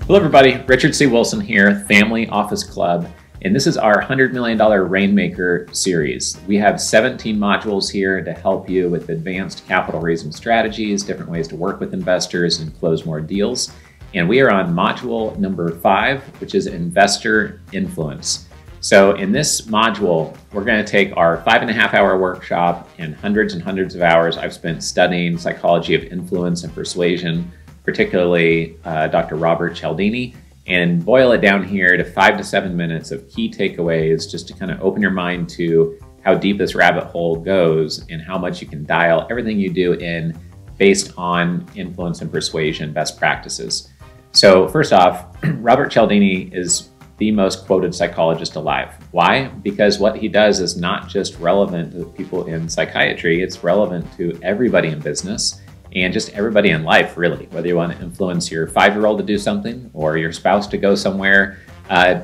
Hello everybody, Richard C. Wilson here, Family Office Club, and this is our $100 million Rainmaker series. We have 17 modules here to help you with advanced capital raising strategies, different ways to work with investors and close more deals. And we are on module number 5, which is Investor Influence. So in this module, we're going to take our 5.5-hour workshop and hundreds of hours I've spent studying psychology of influence and persuasion, particularly Dr. Robert Cialdini, and boil it down here to 5 to 7 minutes of key takeaways just to kind of open your mind to how deep this rabbit hole goes and how much you can dial everything you do in based on influence and persuasion best practices. So first off, Robert Cialdini is the most quoted psychologist alive. Why? Because what he does is not just relevant to people in psychiatry, it's relevant to everybody in business and just everybody in life, really. Whether you want to influence your 5-year-old to do something, or your spouse to go somewhere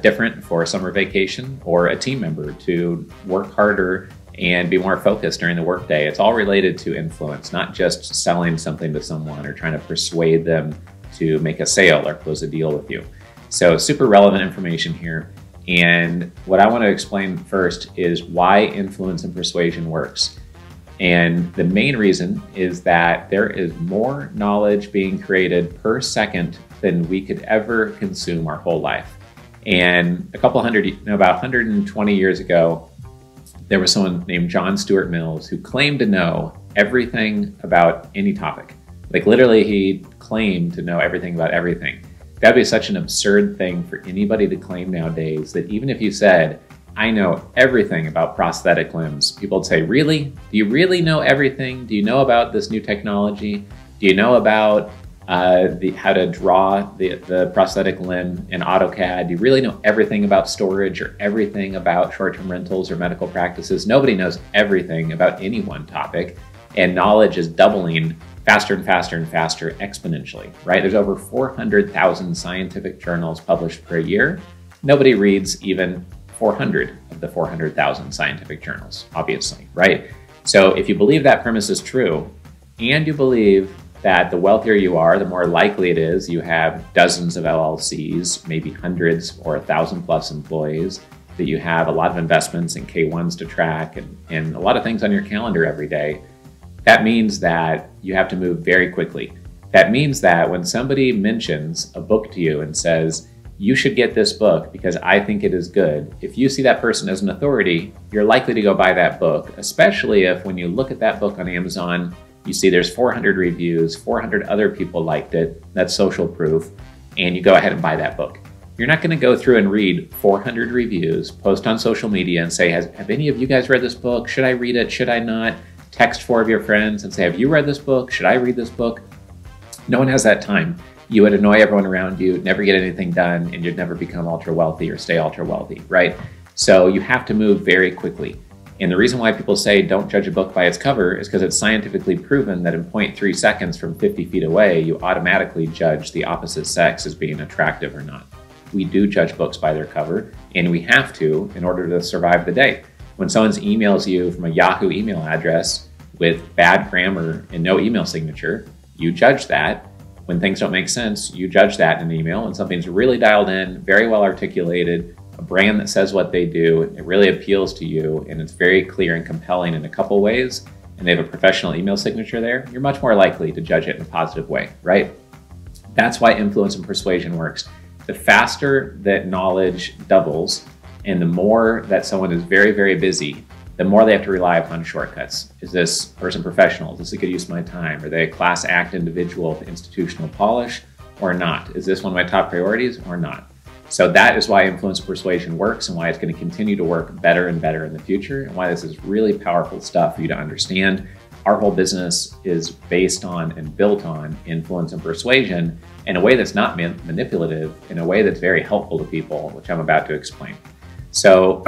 different for a summer vacation, or a team member to work harder and be more focused during the workday. It's all related to influence, not just selling something to someone or trying to persuade them to make a sale or close a deal with you. So super relevant information here. And what I want to explain first is why influence and persuasion works. And the main reason is that there is more knowledge being created per second than we could ever consume our whole life. And about 120 years ago, there was someone named John Stuart Mills who claimed to know everything about any topic. Like literally, he claimed to know everything about everything. That'd be such an absurd thing for anybody to claim nowadays, that even if you said, I know everything about prosthetic limbs, people would say, really? Do you really know everything? Do you know about this new technology? Do you know about how to draw the prosthetic limb in AutoCAD? Do you really know everything about storage or everything about short-term rentals or medical practices? Nobody knows everything about any one topic, and knowledge is doubling faster and faster and faster exponentially, right? There's over 400,000 scientific journals published per year. Nobody reads even 400 of the 400,000 scientific journals, obviously, right? So if you believe that premise is true, and you believe that the wealthier you are, the more likely it is you have dozens of LLCs, maybe hundreds or 1,000 plus employees, that you have a lot of investments in K1s to track and a lot of things on your calendar every day, that means that you have to move very quickly. That means that when somebody mentions a book to you and says, you should get this book because I think it is good, if you see that person as an authority, you're likely to go buy that book, especially if when you look at that book on Amazon, you see there's 400 reviews, 400 other people liked it, that's social proof, and you go ahead and buy that book. You're not gonna go through and read 400 reviews, post on social media and say, have any of you guys read this book? Should I read it? Should I not? Text 4 of your friends and say, have you read this book? Should I read this book? No one has that time. You would annoy everyone around you, never get anything done, and you'd never become ultra wealthy or stay ultra wealthy, right? So you have to move very quickly. And the reason why people say don't judge a book by its cover is because it's scientifically proven that in 0.3 seconds from 50 feet away, you automatically judge the opposite sex as being attractive or not. We do judge books by their cover, and we have to in order to survive the day. When someone emails you from a Yahoo email address with bad grammar and no email signature, you judge that. When things don't make sense, you judge that in an email. When something's really dialed in, very well articulated, a brand that says what they do, it really appeals to you, and it's very clear and compelling in a couple ways, and they have a professional email signature there, you're much more likely to judge it in a positive way, right? That's why influence and persuasion works. The faster that knowledge doubles, and the more that someone is very, very busy, the more they have to rely upon shortcuts. Is this person professional? Is this a good use of my time? Are they a class act individual with institutional polish or not? Is this one of my top priorities or not? So that is why influence and persuasion works, and why it's going to continue to work better and better in the future, and why this is really powerful stuff for you to understand. Our whole business is based on and built on influence and persuasion in a way that's not manipulative, in a way that's very helpful to people, which I'm about to explain. So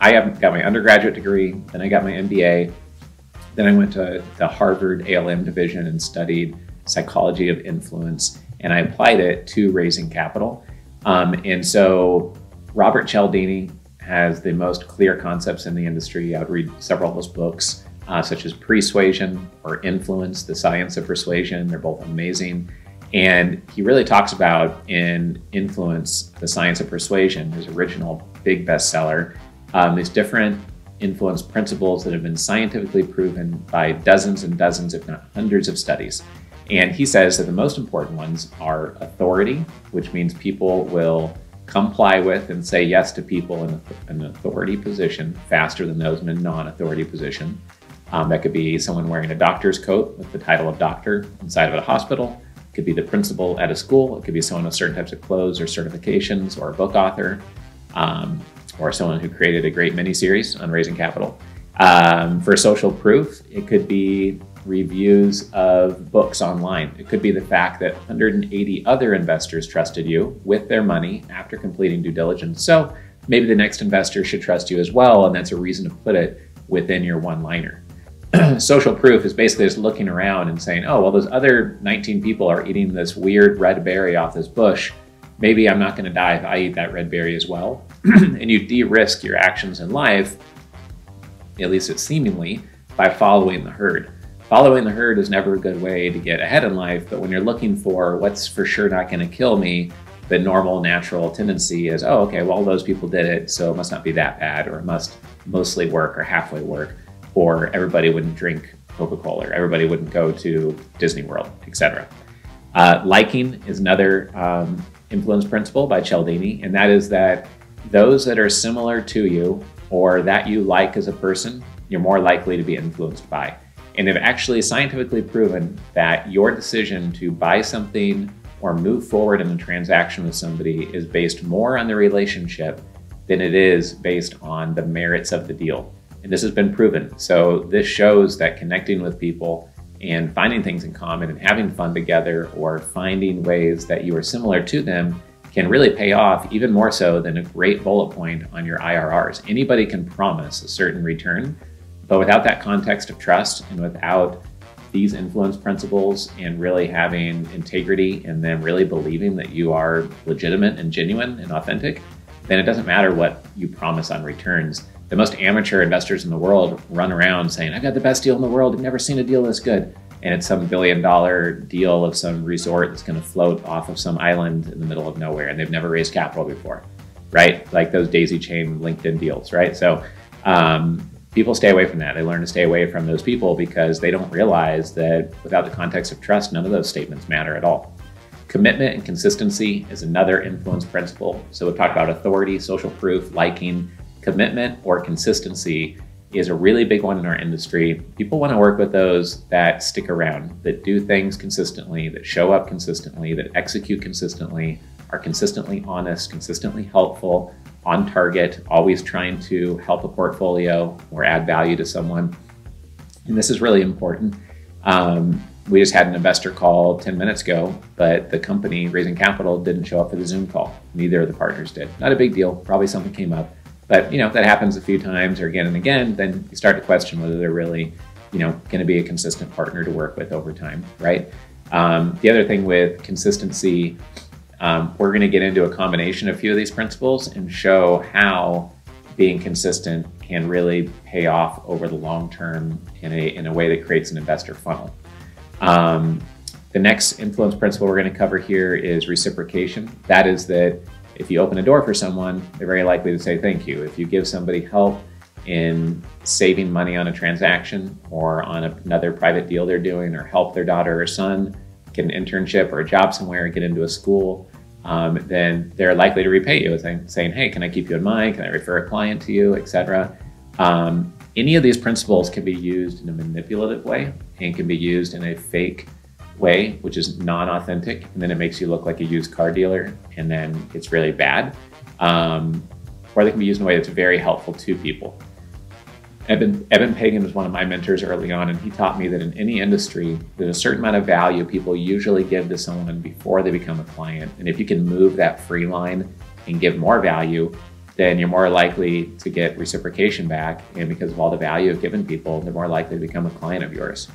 I got my undergraduate degree, then I got my MBA, then I went to the Harvard ALM division and studied psychology of influence, and I applied it to raising capital. And so Robert Cialdini has the most clear concepts in the industry. I would read several of his books, such as Persuasion or Influence, The Science of Persuasion. They're both amazing. And he really talks about in Influence, The Science of Persuasion, his original big bestseller, these different influence principles that have been scientifically proven by dozens and dozens, if not hundreds of studies. And he says that the most important ones are authority, which means people will comply with and say yes to people in an authority position faster than those in a non-authority position. That could be someone wearing a doctor's coat with the title of doctor inside of a hospital. It could be the principal at a school. It could be someone with certain types of clothes or certifications, or a book author, or someone who created a great mini-series on raising capital. For social proof, it could be reviews of books online. It could be the fact that 180 other investors trusted you with their money after completing due diligence. So maybe the next investor should trust you as well, and that's a reason to put it within your one-liner. Social proof is basically just looking around and saying, oh, well, those other 19 people are eating this weird red berry off this bush. Maybe I'm not going to die if I eat that red berry as well. And you de-risk your actions in life, at least it's seemingly, by following the herd. Following the herd is never a good way to get ahead in life, but when you're looking for what's for sure not going to kill me, the normal, natural tendency is, oh, okay, well, those people did it, so it must not be that bad, or it must mostly work or halfway work, or everybody wouldn't drink Coca-Cola, or everybody wouldn't go to Disney World, etc. Liking is another influence principle by Cialdini, and that is that those that are similar to you or that you like as a person, you're more likely to be influenced by. And they've actually scientifically proven that your decision to buy something or move forward in a transaction with somebody is based more on the relationship than it is based on the merits of the deal. And this has been proven. So this shows that connecting with people and finding things in common and having fun together, or finding ways that you are similar to them, can really pay off even more so than a great bullet point on your IRRs. Anybody can promise a certain return, but without that context of trust and without these influence principles and really having integrity and then really believing that you are legitimate and genuine and authentic, then it doesn't matter what you promise on returns. The most amateur investors in the world run around saying, I've got the best deal in the world, I've never seen a deal this good. And it's some $1 billion deal of some resort that's going to float off of some island in the middle of nowhere, and they've never raised capital before, right? Like those daisy chain LinkedIn deals, right? So people stay away from that. They learn to stay away from those people because they don't realize that without the context of trust, none of those statements matter at all. Commitment and consistency is another influence principle. So we've talked about authority, social proof, liking. Commitment or consistency is a really big one in our industry. People want to work with those that stick around, that do things consistently, that show up consistently, that execute consistently, are consistently honest, consistently helpful, on target, always trying to help a portfolio or add value to someone. And this is really important. We just had an investor call 10 minutes ago, but the company raising capital didn't show up for the Zoom call. Neither of the partners did. Not a big deal. Probably something came up. But if that happens a few times or again and again, then you start to question whether they're really, going to be a consistent partner to work with over time, right? The other thing with consistency, we're going to get into a combination of a few of these principles and show how being consistent can really pay off over the long term in a way that creates an investor funnel. The next influence principle we're going to cover here is reciprocation. That is that if you open a door for someone, they're very likely to say thank you. If you give somebody help in saving money on a transaction or on another private deal they're doing, or help their daughter or son get an internship or a job somewhere, get into a school, then they're likely to repay you saying, hey, can I keep you in mind? Can I refer a client to you, etc. Any of these principles can be used in a manipulative way and can be used in a fake way, which is non-authentic, and then it makes you look like a used car dealer, and then it's really bad. Or they can be used in a way that's very helpful to people. Eben Pagan was one of my mentors early on, and he taught me that in any industry, there's a certain amount of value people usually give to someone before they become a client. And if you can move that free line and give more value, then you're more likely to get reciprocation back. And because of all the value you've given people, they're more likely to become a client of yours.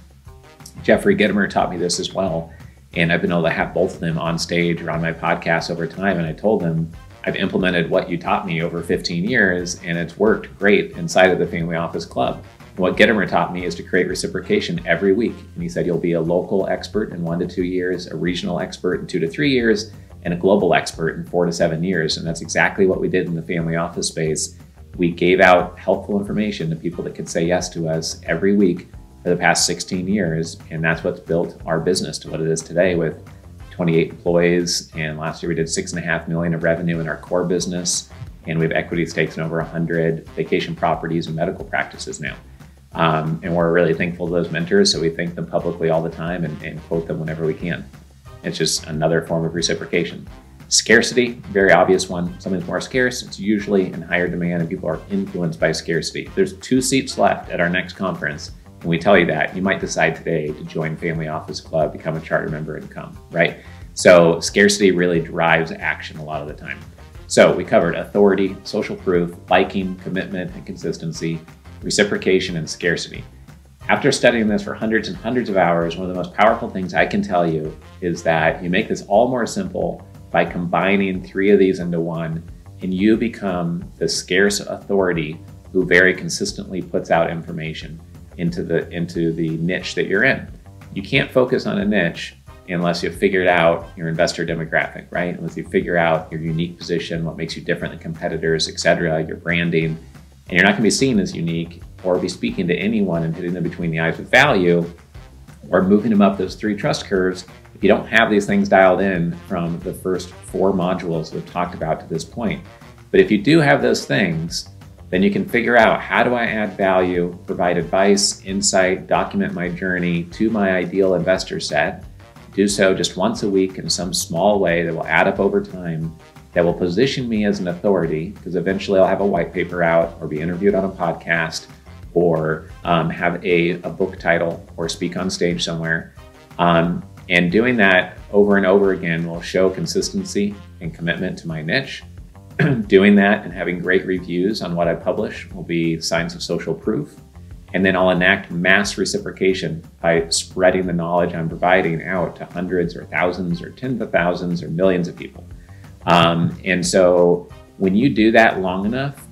Jeffrey Gitomer taught me this as well. And I've been able to have both of them on stage or on my podcast over time. And I told them, I've implemented what you taught me over 15 years, and it's worked great inside of the Family Office Club. What Gitomer taught me is to create reciprocation every week. And he said, you'll be a local expert in 1 to 2 years, a regional expert in 2 to 3 years, and a global expert in 4 to 7 years. And that's exactly what we did in the family office space. We gave out helpful information to people that could say yes to us every week for the past 16 years. And that's what's built our business to what it is today with 28 employees. And last year we did $6.5 million of revenue in our core business. And we have equity stakes in over 100 vacation properties and medical practices now. And we're really thankful to those mentors. So we thank them publicly all the time and quote them whenever we can. It's just another form of reciprocation. Scarcity, very obvious one. Something's more scarce, it's usually in higher demand and people are influenced by scarcity. There's 2 seats left at our next conference. When we tell you that, you might decide today to join Family Office Club, become a charter member and come, right? So scarcity really drives action a lot of the time. So we covered authority, social proof, liking, commitment, and consistency, reciprocation, and scarcity. After studying this for hundreds and hundreds of hours, one of the most powerful things I can tell you is that you make this all more simple by combining 3 of these into one, and you become the scarce authority who very consistently puts out information into the niche that you're in. You can't focus on a niche unless you've figured out your investor demographic, right? Unless you figure out your unique position, what makes you different than competitors, et cetera, your branding. And you're not going to be seen as unique or be speaking to anyone and hitting them between the eyes with value or moving them up those 3 trust curves if you don't have these things dialed in from the first 4 modules we've talked about to this point. But if you do have those things, then you can figure out, how do I add value, provide advice, insight, document my journey to my ideal investor set, do so just once a week in some small way that will add up over time, that will position me as an authority, because eventually I'll have a white paper out or be interviewed on a podcast or have a book title or speak on stage somewhere. And doing that over and over again will show consistency and commitment to my niche. Doing that and having great reviews on what I publish will be signs of social proof. And then I'll enact mass reciprocation by spreading the knowledge I'm providing out to hundreds or thousands or tens of thousands or millions of people. And so when you do that long enough,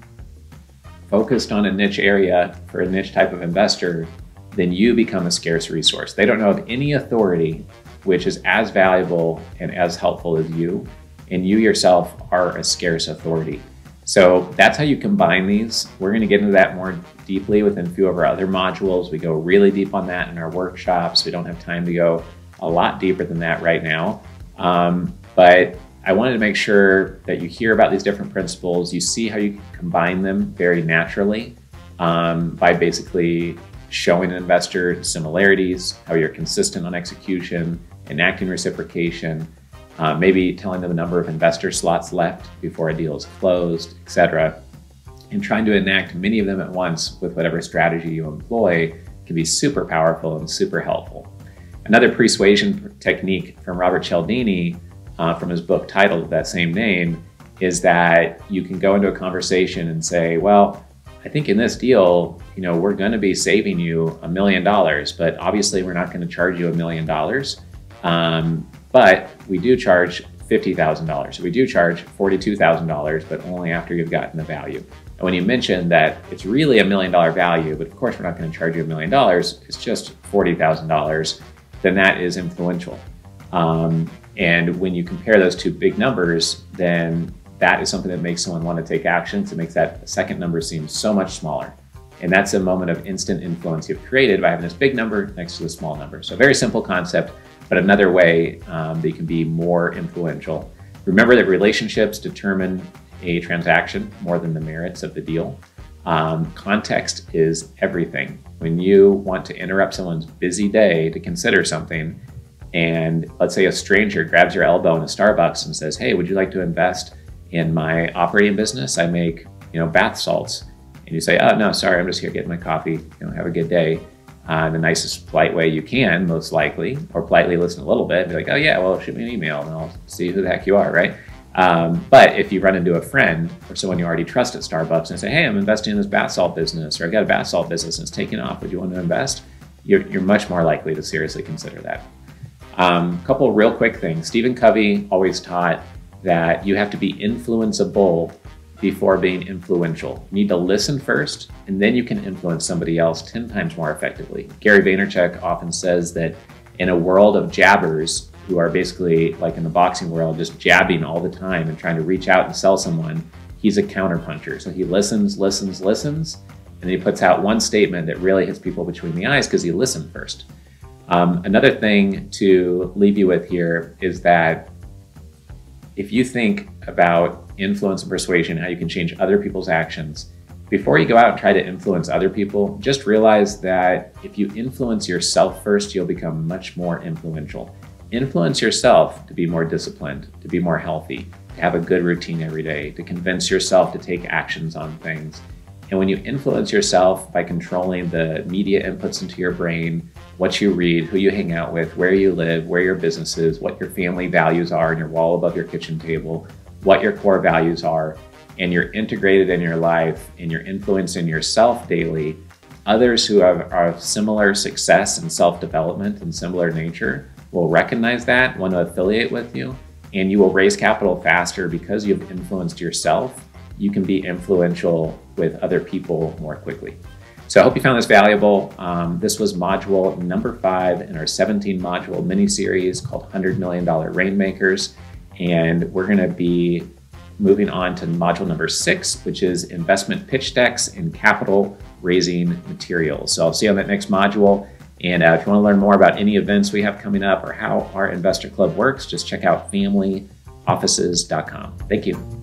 focused on a niche area for a niche type of investor, then you become a scarce resource. They don't know of any authority which is as valuable and as helpful as you, and you yourself are a scarce authority. So that's how you combine these. We're going to get into that more deeply within a few of our other modules. We go really deep on that in our workshops. We don't have time to go a lot deeper than that right now. But I wanted to make sure that you hear about these different principles. You see how you can combine them very naturally by basically showing an investor similarities, how you're consistent on execution, enacting reciprocation, maybe telling them the number of investor slots left before a deal is closed, etc. And trying to enact many of them at once with whatever strategy you employ can be super powerful and super helpful. Another persuasion technique from Robert Cialdini, from his book titled that same name, is that you can go into a conversation and say, well, I think in this deal, we're going to be saving you $1 million, but obviously we're not going to charge you $1 million. But we do charge $50,000. So we do charge $42,000, but only after you've gotten the value. And when you mention that it's really $1 million value, but of course we're not going to charge you $1 million, it's just $40,000, then that is influential. And when you compare those 2 big numbers, then that is something that makes someone want to take action. So it makes that second number seem so much smaller. And that's a moment of instant influence you've created by having this big number next to the small number. So a very simple concept, but another way that you can be more influential. Remember that relationships determine a transaction more than the merits of the deal. Context is everything. When you want to interrupt someone's busy day to consider something, and let's say a stranger grabs your elbow in a Starbucks and says, hey, would you like to invest in my operating business? I make, bath salts. And you say, oh, no, sorry, I'm just here getting my coffee. Have a good day. The nicest, polite way you can, most likely, or politely listen a little bit and be like, oh yeah, well, shoot me an email and I'll see who the heck you are, right? But if you run into a friend or someone you already trust at Starbucks and say, hey, I'm investing in this bath salt business, or I've got a bath salt business and it's taking off, would you want to invest? You're much more likely to seriously consider that. Couple real quick things. Stephen Covey always taught that you have to be influenceable before being influential. You need to listen first, and then you can influence somebody else 10 times more effectively. Gary Vaynerchuk often says that in a world of jabbers, who are basically like in the boxing world, just jabbing all the time and trying to reach out and sell someone, he's a counterpuncher. So he listens, listens, listens, and he puts out one statement that really hits people between the eyes because he listened first. Another thing to leave you with here is that if you think about influence and persuasion, how you can change other people's actions, before you go out and try to influence other people, just realize that if you influence yourself first, you'll become much more influential. Influence yourself to be more disciplined, to be more healthy, to have a good routine every day, to convince yourself to take actions on things. And when you influence yourself by controlling the media inputs into your brain, what you read, who you hang out with, where you live, where your business is, what your family values are on your wall above your kitchen table, what your core values are, and you're integrated in your life and you're influencing yourself daily, others who are of similar success and self-development and similar nature will recognize that, want to affiliate with you, and you will raise capital faster because you've influenced yourself. You can be influential with other people more quickly. So I hope you found this valuable. This was module number 5 in our 17 module mini series called $100 Million Rainmakers. And we're going to be moving on to module number 6, which is investment pitch decks and capital raising materials. So I'll see you on that next module. And if you want to learn more about any events we have coming up or how our investor club works, just check out familyoffices.com. Thank you.